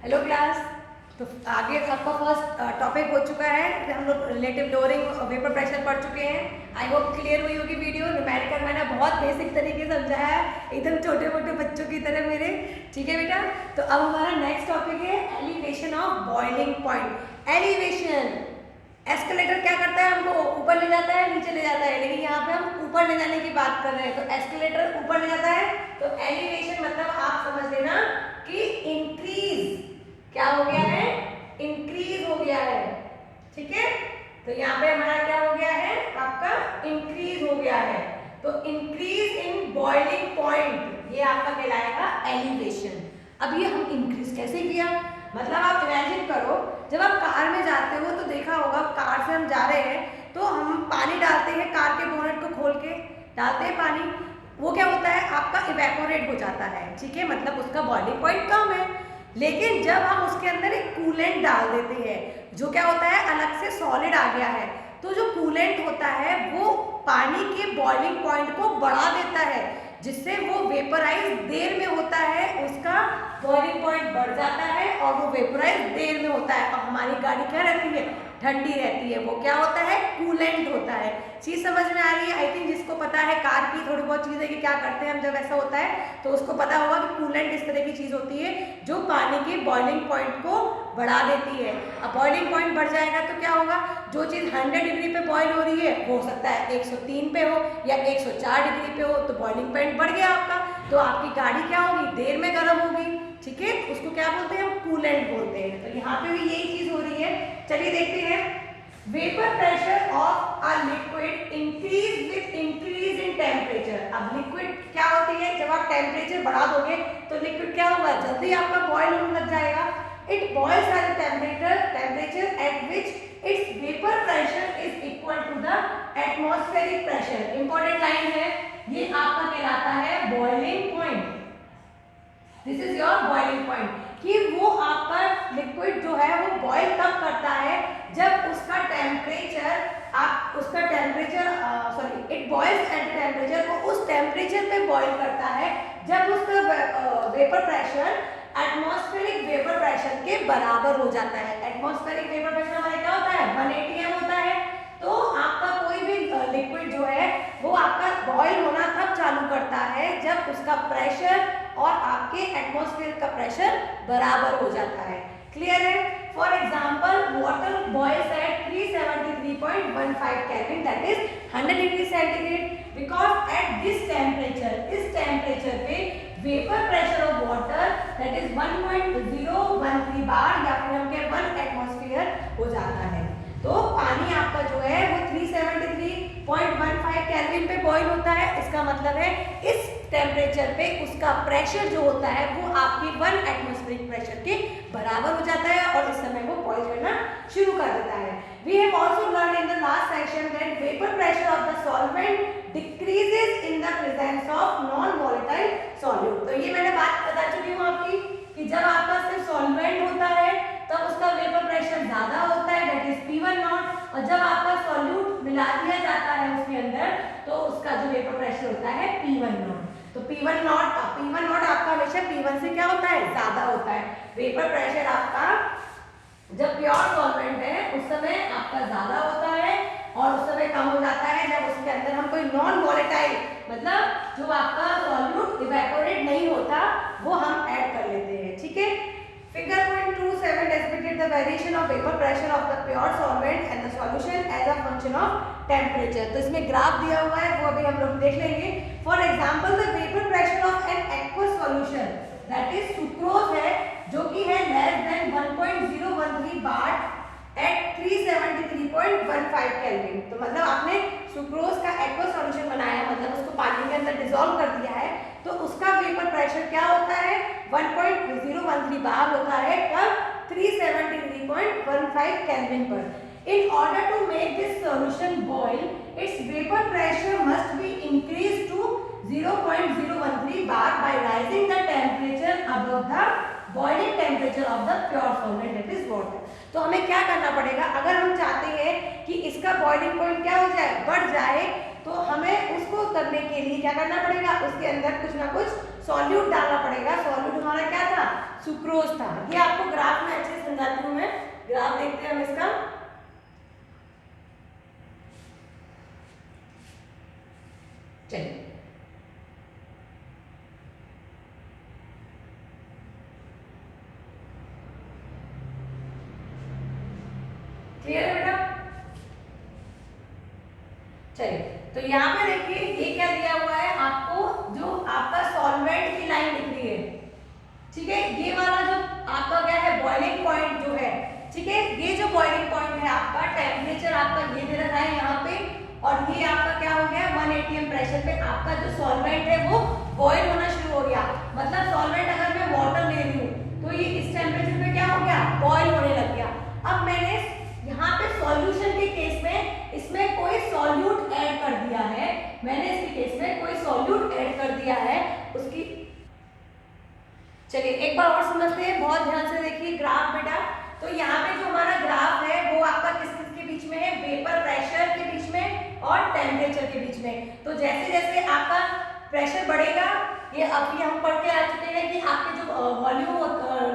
Hello class. तो आगे आपका फर्स्ट टॉपिक हो चुका है कि हम लोग रिलेटिव लोअरिंग वेपर प्रेशर पढ़ चुके हैं। आई होप क्लियर हुई होगी वीडियो। न्यूमेरिकल मैंने बहुत बेसिक तरीके से समझाया है, एकदम छोटे मोटे बच्चों की तरह मेरे। ठीक है बेटा। तो अब हमारा नेक्स्ट टॉपिक है elevation of boiling point. Elevation, escalator क्या करता है, हमको ऊपर ले जाता है नीचे ले जाता है, लेकिन यहाँ पे हम ऊपर ले जाने की बात कर रहे हैं। तो एस्केलेटर ऊपर ले जाता है, तो एलिवेशन मतलब आप समझ लेना कि इंक्रीज क्या हो गया है, इंक्रीज हो गया है। ठीक है। तो यहाँ पे हमारा क्या हो गया है, आपका इंक्रीज हो गया है। तो इंक्रीज इन बॉइलिंग पॉइंट ये आपका कहलाएगा एलिवेशन। अब ये हम इंक्रीज कैसे किया, मतलब आप इमेजिन करो, जब आप कार में जाते हो तो देखा होगा, कार से हम जा रहे हैं तो हम पानी डालते हैं, कार के बोनेट को खोल के डालते हैं पानी। वो क्या होता है, आपका इवेपोरेट हो जाता है। ठीक है, मतलब उसका बॉइलिंग पॉइंट कम है। लेकिन जब हम उसके अंदर एक कूलेंट डाल देते हैं, जो क्या होता है, अलग से सॉलिड आ गया है, तो जो कूलेंट होता है वो पानी के बॉइलिंग पॉइंट को बढ़ा देता है, जिससे वो वेपराइज देर में होता है, उसका बॉइलिंग पॉइंट बढ़ जाता है और वो वेपराइज देर में होता है। और हमारी गाड़ी क्या रहती है, ठंडी रहती है। वो क्या होता है, कूलेंट होता है। चीज समझ में आ रही है? आई थिंक जिसको पता है कार की थोड़ी बहुत चीजें कि क्या करते हैं हम जब ऐसा होता है, तो उसको पता होगा कि कूलेंट इस तरह की चीज होती है जो पानी के बॉइलिंग पॉइंट को बढ़ा देती है। अब बॉइलिंग पॉइंट बढ़ जाएगा तो क्या होगा, जो चीज 100 डिग्री पे बॉइल हो रही है वो हो सकता है 103 पे हो या 104 डिग्री पे हो, तो बॉइलिंग पॉइंट बढ़ गया आपका, तो आपकी गाड़ी क्या होगी, देर में गर्म होगी। ठीक है, उसको क्या बोलते हैं, हम कूलेंट बोलते हैं। तो यहाँ पे भी यही चीज हो रही है। चलिए देखते हैं। Vapour pressure of a liquid increase with increase in temperature. अब लिक्विड क्या होती है, जब आप टेम्परेचर बढ़ा दोगे तो लिक्विड क्या होगा, जल्दी आपका बॉयल होने लग जाएगा। It boils at temperature at which its vapour pressure is equal to the atmospheric pressure. Important line है, ये आपका कहलाता है boiling point. This is your boiling point, कि वो आपका लिक्विड जो है वो बॉयल कब करता है, जब उसका टेम्परेचर, आप उसका temperature it boils at temperature, वो उस टेम्परेचर पे बॉयल करता है जब उसका vapour pressure atmospheric vapour pressure के बराबर हो जाता है। एटमॉस्फेरिक वेपर प्रेशर हमारा क्या होता है, 180 m होता है। तो आपका कोई भी लिक्विड जो है वो आपका बॉयल होना तब चालू करता है जब उसका प्रेशर और आपके एटमॉस्फेयर का प्रेशर बराबर हो जाता है। क्लियर है? For example, water boils at 373.15 kelvin, that is 100 degree centigrade, because at this temperature, इस टेम्परेचर पे vapour pressure of water that is 1.013 bar या फिर हम कहें 1 एटमॉस्फेयर हो जाता है। तो पानी आपका जो है वो 373.15 केल्विन पे बॉईल होता है। इसका मतलब है इस टेम्परेचर पे उसका प्रेशर जो होता है वो आपकी 1 एटमॉस्फेरिक प्रेशर के बराबर हो जाता है और इस समय वो बॉईल करना शुरू कर देता है। We have also learn in the last section that vapour pressure of the solvent decreases in the presence of non volatile solute. तो ये मैंने बात बता चुकी हूँ आपकी कि जब आपका सिर्फ सॉल्वेंट होता है तब उसका वेपर प्रेशर ज्यादा होता है, दैट इज P1 नॉट, और जब आपका सॉल्यूट मिला दिया जाता है उसके अंदर तो उसका जो वेपर प्रेशर होता है P1 नॉट। तो P1 नॉट आपका हमेशा P1 से क्या होता है, ज्यादा होता है। वेपर प्रेशर आपका जब प्योर सॉल्वेंट है उस समय आपका ज्यादा होता है और उस समय कम हो जाता है जब उसके अंदर हम कोई नॉन वोलेटाइल, मतलब जो आपका सॉल्यूट इवेपोरेट नहीं होता, वो हम ऐड कर लेते हैं। ठीक है। Figure 0.27 depicted the variation of vapor pressure of the pure solvent and the solution as a function of temperature। तो इसमें ग्राफ दिया हुआ है, वो अभी हम लोग देख लेंगे। For example, the vapor pressure of an aqueous solution that is sucrose है, जो कि है less than 1.013 bar at 373.15 kelvin. तो मतलब आपने सुक्रोज का एक्वस सॉल्यूशन बनाया, मतलब उसको पानी के अंदर डिसॉल्व कर दिया है, तो उसका वेपर प्रेशर क्या होता है, 1.013 बार होता है, कब, 373.15 केल्विन पर। In order to make this solution boil, its vapor pressure must be increased to 0.013 bar by rising the temperature above the boiling temperature of the pure solvent, that is water। तो हमें क्या करना पड़ेगा, अगर हम चाहते हैं कि इसका बॉइलिंग पॉइंट क्या हो जाए, बढ़ जाए, तो हमें उसको करने के लिए क्या करना पड़ेगा, उसके अंदर कुछ ना कुछ सॉल्यूट डालना पड़ेगा। सॉल्यूट हमारा क्या था, सुक्रोज था। ये आपको ग्राफ में अच्छे से समझाती हूँ मैं। ग्राफ देखते हैं हम इसका। चलिए क्लियर है बेटा? चलिए तो यहाँ पे देखिए ये क्या दिया हुआ है आपको, जो आपका सॉल्वेंट की लाइन दिख रही है, ठीक है। ये वाला जो आपका क्या है, बॉइलिंग पॉइंट जो है, ठीक है। ये जो बॉइलिंग पॉइंट है आपका, टेम्परेचर आपका ये दे रखा है यहाँ पे, और ये आपका क्या हो गया, 1 atm प्रेशर पे आपका जो सॉल्वेंट है वो बॉइल होना शुरू हो गया। मतलब सॉल्वेंट अगर मैं वाटर ले रही हूँ तो ये इस टेम्परेचर पे क्या हो गया, बॉइल होने लग गया। अब मैंने यहाँ पे सॉल्यूशन के केस में इसमें कोई सॉल्यूट ऐड कर दिया है, मैंने इसके केस में कोई सॉल्यूट ऐड कर दिया है उसकी। चलिए एक बार और समझते हैं, बहुत ध्यान से देखिए ग्राफ बेटा। तो यहाँ पे जो हमारा ग्राफ है वो आपका किस किस के बीच में है, वेपर प्रेशर के बीच में और टेम्परेचर के बीच में। तो जैसे जैसे आपका प्रेशर बढ़ेगा, ये अभी हम पढ़ के आ चुके हैं कि आपके जो वॉल्यूम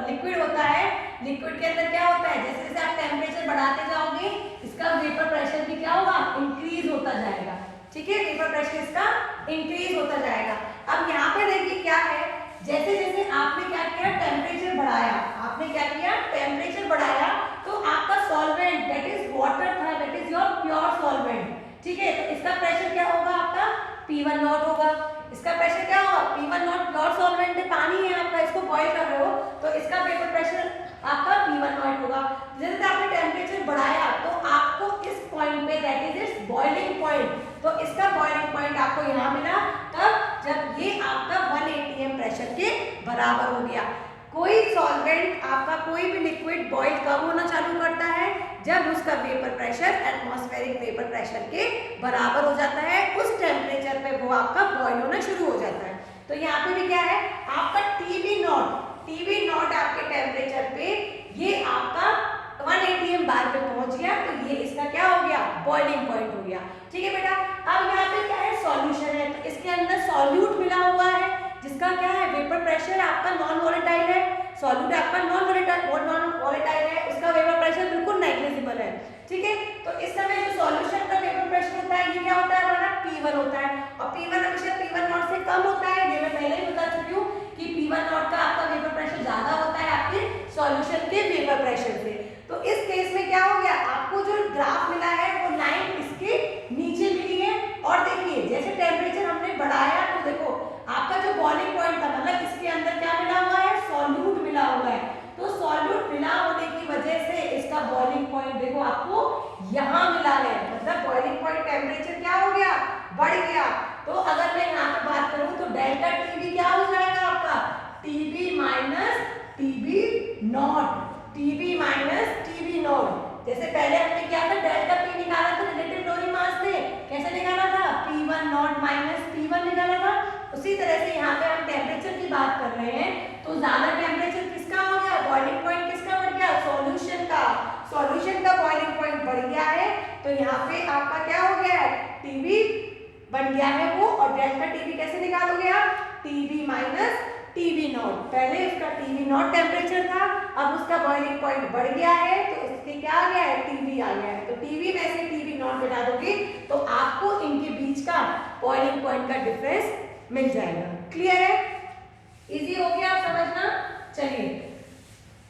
लिक्विड होता है, लिक्विड के अंदर क्या होता है, जैसे जैसे आप टेम्परेचर बढ़ाते जाओगे इसका वेपर प्रेशर भी क्या होगा, इंक्रीज होता जाएगा, ठीक है। वेपर प्रेशर इसका इंक्रीज होता जाएगा। अब यहाँ पे देखिए क्या है, जैसे जैसे आपने क्या किया, टेम्परेचर बढ़ाया, आपने क्या किया, टेम्परेचर बढ़ाया, तो आपका सॉल्वेंट दैट इज वाटर था, that is your pure solvent, ठीक है। तो इसका प्रेशर क्या होगा आपका, P1 नॉट होगा। इसका प्रेशर क्या होगा, P1 नॉट, प्योर सॉल्वेंट है, पानी है आपका, इसको बॉईल कर रहे हो तो इसका वेपर प्रेशर आपका P1 नॉट होगा। जैसे आपने टेम्परेचर बढ़ाया तो आपको इस पॉइंट पे, that is it's boiling point, तो इसका बॉइलिंग पॉइंट आपको यहाँ मिला कब, जब ये आपका 1 atm प्रेशर के बराबर हो गया। कोई सॉल्वेंट आपका, कोई भी लिक्विड बॉईल कब होना चालू करता है, जब उसका vapour pressure atmospheric vapour pressure के बराबर हो जाता है, उस टेम्परेचर पे वो आपका बॉईल होना शुरू हो जाता है। तो यहाँ पे भी क्या है आपका TB नॉट आपके टेम्परेचर पे ये आपका 1 atm बार पे पहुंच गया, तो ये इसका क्या हो गया, बॉइलिंग पॉइंट हो गया, ठीक है बेटा। अब यहाँ पे क्या है, सॉल्यूशन है, तो इसके अंदर सॉल्यूट मिला हुआ है जिसका क्या है, वेपर प्रेशर आपका नॉन वोलेटाइल है, सॉल्यूट आपका नॉन वोलेटाइल है, उसका वेपर प्रेशर बिल्कुल नेग्लिजिबल है, ठीक है। तो इस समय जो सॉल्यूशन का वेपर प्रेशर होता है, ये क्या होता है हमारा, P1 होता है, और P1 हमेशा P1 नॉट से कम होता है, ये मैं पहले ही बता चुकी हूँ कि P1 नॉट का आपका वेपर प्रेशर ज्यादा होता है आपके सॉल्यूशन के वेपर प्रेशर से। तो इस केस में क्या हो गया, आपको जो ग्राफ मिला है वो लाइन इसके नीचे मिली है, और देखिए जैसे टेम्परेचर हमने बढ़ाया तो देखो आपका जो बॉइलिंग पॉइंट था, मतलब इसके अंदर क्या मिला हुआ है, सॉल्यूट मिला हुआ है, तो सॉल्यूट मिला होने की वजह से इसका बॉइलिंग पॉइंट देखो आपको यहाँ मिला है, मतलब बॉइलिंग पॉइंट टेम्परेचर क्या हो गया, बढ़ गया। तो अगर मैं यहाँ पे बात करूँ तो डेल्टा TB क्या हो जाएगा आपका, TB minus TB not, TB minus TB not. जैसे पहले हमने क्या था, डेल्टा P निकाला था रिलेटिव क्लोरीन मास से, कैसे निकाला था, P1 नॉट माइनस P1 निकाला था। उसी तरह से यहाँ पे हम टेम्परेचर की बात कर रहे हैं, तो ज्यादा टेम्परेचर किसका हो गया, बॉइलिंग पॉइंट किसका बढ़ गया, सॉल्यूशन का, सॉल्यूशन का बॉइलिंग पॉइंट बढ़ गया है, तो यहाँ पे आपका क्या हो गया है, TB बन गया है वो, और डेल्टा TB कैसे निकालोगे आप, TB माइनस TB नॉट। पहले उसका TB नॉट टेम्परेचर था, अब उसका बॉइलिंग पॉइंट बढ़ गया है, तो इसके क्या आ गया है, TB आ गया है। तो TB में से TB नॉट घटा दोगे तो आपको इनके बीच का बॉइलिंग पॉइंट का डिफरेंस मिल जाएगा। क्लियर है, इजी हो गया आप समझना। चलिए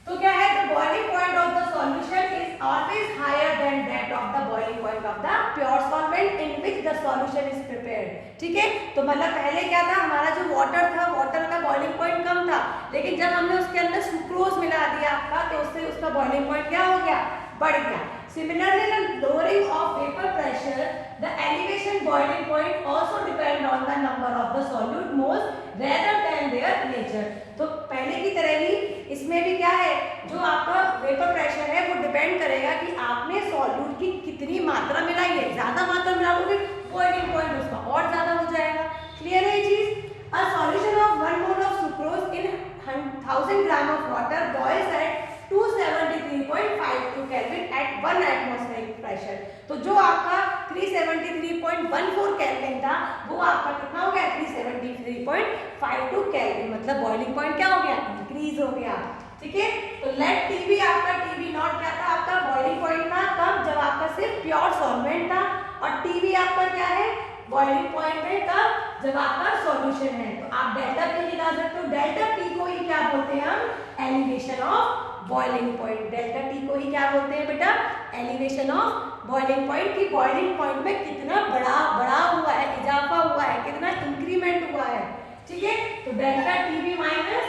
तो क्या है, the boiling point of the solution is always higher than that of the boiling point of the pure solvent in which the solution is prepared, ठीक है। तो मतलब पहले क्या था, हमारा जो वाटर था, वाटर का बॉइलिंग पॉइंट कम था, लेकिन जब हमने उसके अंदर सुक्रोज मिला दिया आपका, तो उससे उसका बॉइलिंग पॉइंट क्या हो गया, बढ़ गया। Similarly, the lowering of vapor pressure, the elevation boiling point also depend on the number of the solute moles rather than their nature. तो पहले की तरह ही इसमें भी क्या है, जो आपका वेपर प्रेशर है वो डिपेंड करेगा कि आपने सॉल्यूट की कितनी मात्रा मिलाई है। ज्यादा मात्रा मिलाओगे बॉइलिंग पॉइंट उसका और ज्यादा हो जाएगा। क्लियर है ये चीज। A solution of 1 mole of sucrose in 1000 gram of water boils at 273.52 Kelvin at 1 atmospheric pressure। तो जो आपका 373.14 केल्विन था, वो आपका कितना हो गया 373.52 केल्विन, मतलब बॉइलिंग पॉइंट क्या हो गया, इंक्रीज हो गया। ठीक है, तो लेट टीबी, आपका टीबी नॉट क्या था, आपका बॉइलिंग पॉइंट था कब, जब आपका सिर्फ प्योर सॉल्वेंट था, और टीबी आपका क्या है, बॉइलिंग पॉइंट है कब, जब आपका सॉल्यूशन है। तो आप डेल्टा पी निकाल सकते हो, डेल्टा पी को ही क्या बोलते हैं हम, elevation of boiling point. Delta T को ही क्या बोलते हैं बेटा, एलिवेशन ऑफ बॉइलिंग पॉइंट, की बॉइलिंग पॉइंट में कितना बड़ा हुआ है, इजाफा हुआ है, कितना इंक्रीमेंट हुआ है। ठीक है, तो delta TB minus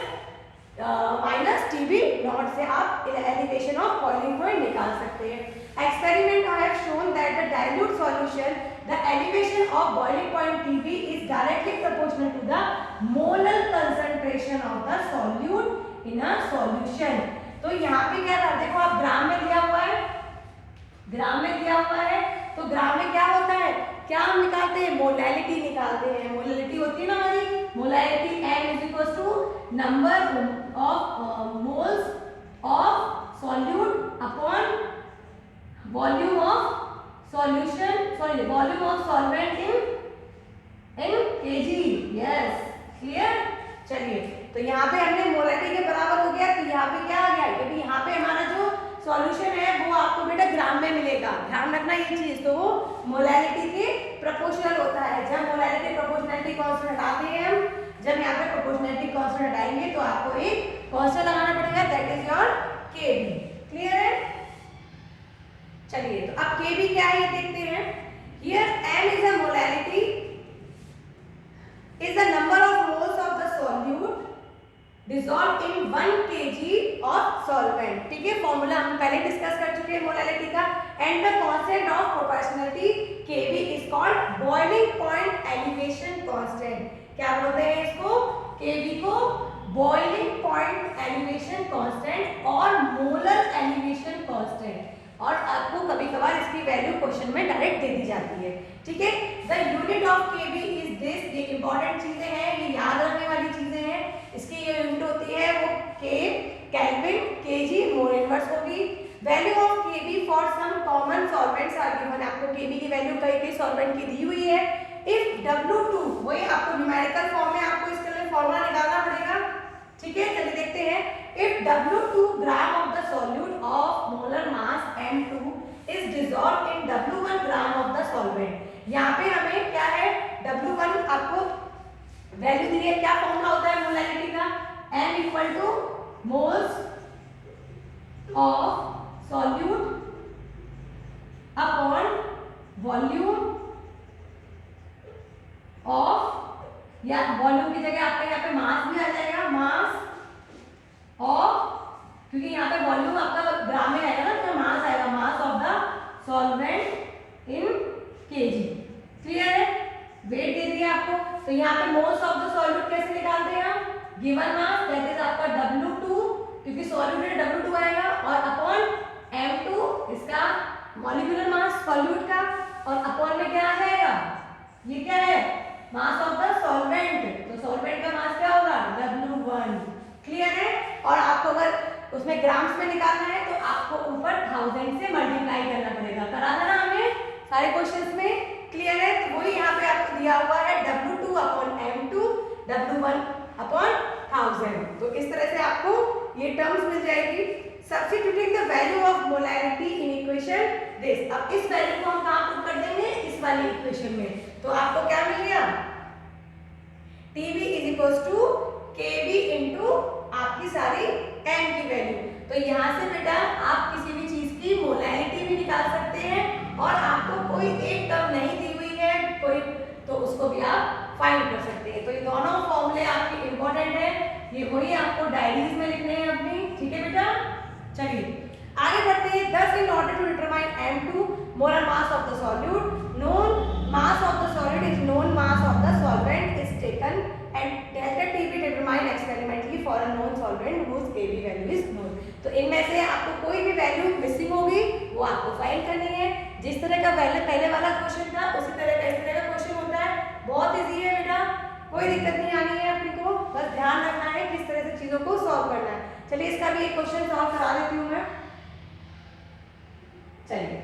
TB naught से आप एलिवेशन ऑफ बॉइलिंग पॉइंट निकाल सकते हैं। Experiment I have shown that the dilute solution the elevation of boiling point TB is directly proportional to the molar concentration of the solute in a solution। तो यहाँ पे क्या था, देखो आप ग्राम में दिया हुआ है, ग्राम में दिया हुआ है, तो ग्राम में क्या होता है, क्या हम निकालते हैं, मोलैलिटी निकालते हैं। मोलैलिटी होती है ना हमारी, molality M is equal to number of moles of solute upon volume of solution, sorry volume of solvent in kg. Yes, clear. चलिए, तो यहाँ पे हमने मोलैलिटी के बराबर हो गया, तो यहाँ पे क्या आ गया, क्योंकि यहाँ पे हमारा जो सॉल्यूशन है वो आपको बेटा ग्राम में मिलेगा, ध्यान रखना ये चीज। तो वो मोलैलिटी के प्रोपोर्शनल होता है। जब मोलैलिटी प्रोपोर्शनलिटी कांस्टेंट हटाते हैं हम, जब यहाँ पे प्रोपोर्शनलिटी कांस्टेंट हटाएंगे तो आपको एक कांस्टेंट लगाना पड़ेगा, that is your KB. Clear है। चलिए, तो अब केबी क्या है ये देखते हैं। Here m is a molality, is the number of moles of the solute dissolve in 1 kg of solvent. ठीक है, फॉर्मूला हम पहले डिस्कस कर चुके हैं मोलैलिटी का। And the constant of proportionality KB is called boiling point elevation constant. क्या बोलते हैं इसको, केबी को बॉइलिंग पॉइंट एलिवेशन कांस्टेंट और मोलर एलिवेशन कांस्टेंट। और आपको कभी कभार इसकी वैल्यू क्वेश्चन में डायरेक्ट दे दी जाती है। ठीक है, the unit of KB is this, ये इंपॉर्टेंट चीजें हैं, ये याद रखने वाली चीजें हैं। इसकी ये यूनिट होती है वो K, kelvin, kg, mole inverse होगी। Value of KB for some common solvents are given, आपको केबी की वैल्यू कई सॉल्वेंट की दी हुई है। इफ W2, वही आपको न्यूमेरिकल फॉर्म में आपको इसके लिए फॉर्मूला निकालना पड़ेगा। ठीक है, चलिए देखते हैं। If W2 gram of the solute of molar mass M2 is dissolved in W1 gram of the solvent। यहाँ पे हमें क्या है, W1 आपको वैल्यू दी है, क्या फॉर्मूला होता है मोलैलिटी का, M equal two moles of solute upon volume of, या वॉल्यूम की जगह आपका यहाँ पे मास भी आ जाएगा, मास ऑफ, क्योंकि यहाँ पे वॉल्यूम आपका ग्राम में आएगा ना, तो मास आएगा, mass of the solvent in KG. Clear है, वेट दे दिया आपको। तो यहाँ पे मोल्स ऑफ द सॉल्यूट कैसे निकालते हैं हम, गिवन मास दैट इज आपका W2, क्योंकि सॉल्यूट में W2 आएगा, और अपॉन M2 इसका मॉलिक्यूलर मास सॉल्यूट का, और अपॉन में क्या आ जाएगा, ये क्या है, मास ऑफ द सॉल्वेंट। तो सॉल्वेंट का मास क्या होगा, W1। क्लियर है। और आपको अगर उसमें ग्राम्स में निकालना है तो आपको ऊपर 1000 से मल्टीप्लाई करना पड़ेगा। करा देना हमें सारे क्वेश्चंस में। क्लियर है, तो वही यहाँ पे आपको दिया हुआ है W2 upon M2, W1 upon 1000। तो इस तरह से आपको ये टर्म्स मिल जाएगी। Substituting the value of molality in equation this, अब इस वैल्यू को हम कहाँ पुट कर देंगे, इस वाली इक्वेशन में। तो आपको क्या मिल गया, TB is equal to KB into आपकी सारी M की वैल्यू। तो यहाँ से बेटा आप किसी भी चीज की मोलैलिटी भी निकाल सकते हैं, और आपको कोई एक टर्म नहीं दी हुई है कोई, तो उसको भी आप फाइंड कर सकते हैं। तो ये दोनों फॉर्मूले आपके इंपॉर्टेंट है, ये वही आपको डायरीज में लिखने हैं अपनी। ठीक है बेटा, चलिए आगे बढ़ते हैं। Thus in order to determine M2 molar mass of the solute, known mass of the solute is known mass of the solvent is taken and delta TB determined experimentally for a known solvent whose KB value is known। तो इनमें से आपको कोई भी value missing होगी वो आपको find करनी है। जिस तरह का पहले वाला क्वेश्चन था उसी तरह का इस तरह का क्वेश्चन होता है। बहुत इजी है बेटा, कोई दिक्कत नहीं आनी है अपने को, बस ध्यान रखना है किस तरह से चीजों को सॉल्व करना है। चलिए इसका भी एक क्वेश्चन सॉल्व करा देती हूँ मैं। चलिए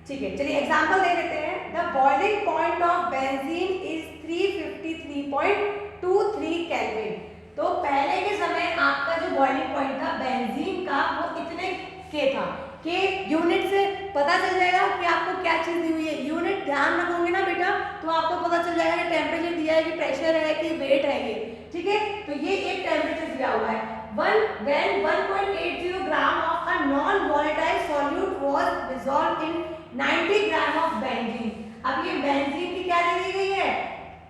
ठीक है, चलिए एग्जांपल दे देते हैं। The boiling point of benzene is 353.23 kelvin. तो पहले के समय आपका जो बॉइलिंग पॉइंट था बेंजीन का वो इतने के था। के यूनिट से पता चल जाएगा कि आपको क्या चीज दी हुई है। यूनिट ध्यान रखोगे ना बेटा तो आपको पता चल जाएगा कि टेम्परेचर दिया है कि प्रेशर है कि वेट है ये। ठीक है, तो ये एक टेम्परेचर दिया हुआ है। when 1.80 gram of a non-volatile solute was dissolved in 90 gram of benzene। अब ये बेंजीन की क्या दे दी गई है,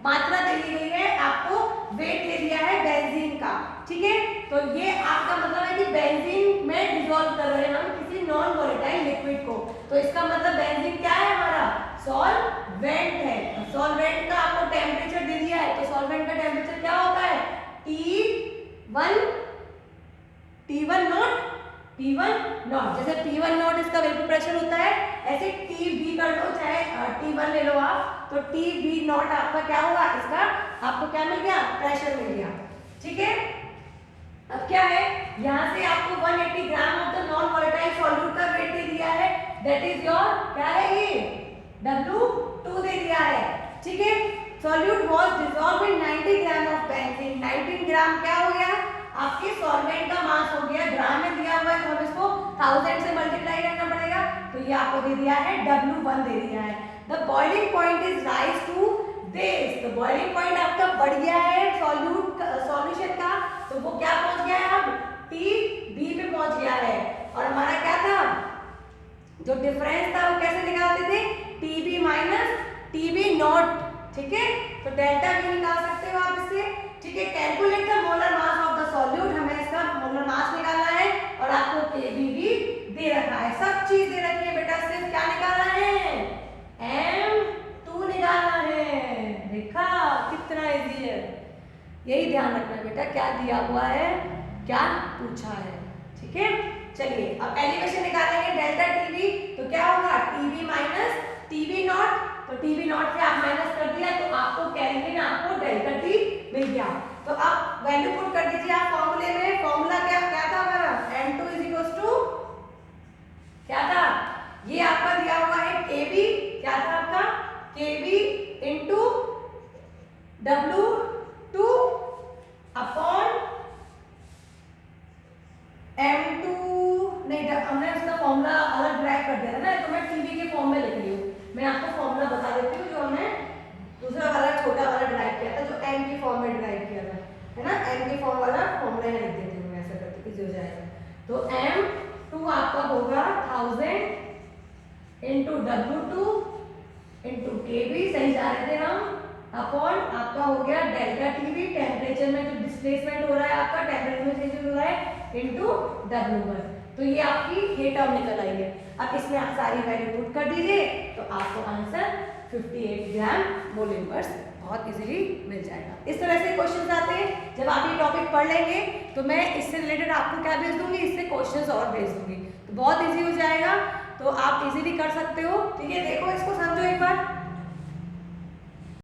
मात्रा दे दी गई है, आपको वेट दे दिया है बेंजीन का। ठीक है, तो ये आपका मतलब है कि बेंजीन में डिसॉल्व कर रहे हैं हम किसी नॉन वोलेटाइल लिक्विड को। तो इसका मतलब बेंजीन क्या है हमारा, सॉल्वेंट है। सॉल्वेंट का आपको टेम्परेचर दे दिया है, तो सॉल्वेंट का टेम्परेचर क्या होता है, T1 नॉट। जैसे P1 नॉट इसका वेपर प्रेशर होता है, ऐसे TB कर लो, चाहे T1 ले लो आप, तो TB नॉट आपका क्या होगा, इसका आपको क्या मिल गया, प्रेशर मिल गया। ठीक है, अब क्या है, यहाँ से आपको 180 gram of the non volatile solute का वेट दे दिया है, दैट इज योर क्या है ये W2 दे दिया है। ठीक है, solute was dissolved in 90 gram of benzene. 19 ग्राम क्या हो गया, आपके सॉल्वेंट का मास हो गया, ग्राम में दिया हुआ है तो हम इसको 1000 से मल्टीप्लाई करना पड़ेगा, तो ये आपको दे दिया है W1 दे दिया है। The boiling point is rise to this. तो बॉइलिंग पॉइंट आपका बढ़ गया है सॉल्यूशन का, तो वो क्या पहुंच गया है, अब TB पे पहुंच गया है। और हमारा क्या था, जो डिफरेंस था वो कैसे निकालते थे, TB माइनस TB नॉट। ठीक है, तो डेल्टा भी निकाल सकते हो आप इससे। ठीक है, calculate the molar mass of the solute, हमें इसका मोलर मास निकालना है और आपको Kb भी दे रखा है, सब चीज दे रखी है बेटा, सिर्फ क्या निकालना है, M2 निकालना है। देखा कितना इजी है, यही ध्यान रखना बेटा, क्या दिया हुआ है, क्या पूछा है। ठीक है, चलिए अब एलिवेशन निकालेंगे डेल्टा TB, तो क्या होगा, TB माइनस TB नॉट, तो TB नॉट से आप माइनस कर दिया तो आपको केल्विन, आपको डेल्टा T मिल गया। तो अब वैल्यू पुट कर दीजिए आप फॉर्मूले में। फॉर्मूला क्या था हमारा, M2 क्या था, ये आपका दिया हुआ है Kb, क्या था आपका Kb into W2 upon M2, नहीं हमने उसका फॉर्मूला अलग ड्राइव कर दिया था ना, तो मैं TB के फॉर्म में लिख रही हूँ। मैं आपको फॉर्मूला बता देती हूँ जो हमने दूसरा वाला छोटा वाला ड्राइव किया था, जो M की फॉर्म में ड्राइव किया था, है ना। M की फॉर्म वाला फॉर्मूला लिख देती हूँ, ऐसा करके इजी हो जाएगा। तो M2 आपका होगा 1000 इंटू W2 इंटू Kb, सही जा रहे थे हम, अपॉन आपका हो गया डेल्टा TB, टेम्परेचर में जो डिस्प्लेसमेंट हो रहा है आपका, टेम्परेचर में चेंज हो रहा है, इंटू W1। तो ये आपकी ये टर्म निकल आई है। अब इसमें आप सारी वैल्यू पुट कर दीजिए तो आपको आंसर 58 ग्राम मोल इनवर्स बहुत इजीली मिल जाएगा। इस तरह से क्वेश्चंस आते हैं। जब आप ये टॉपिक पढ़ लेंगे तो मैं इससे रिलेटेड आपको क्या भेज दूंगी, इससे क्वेश्चंस और भेज दूंगी, तो बहुत इजी हो जाएगा, तो आप इजीली कर सकते हो। ठीक है, देखो इसको समझो एक बार।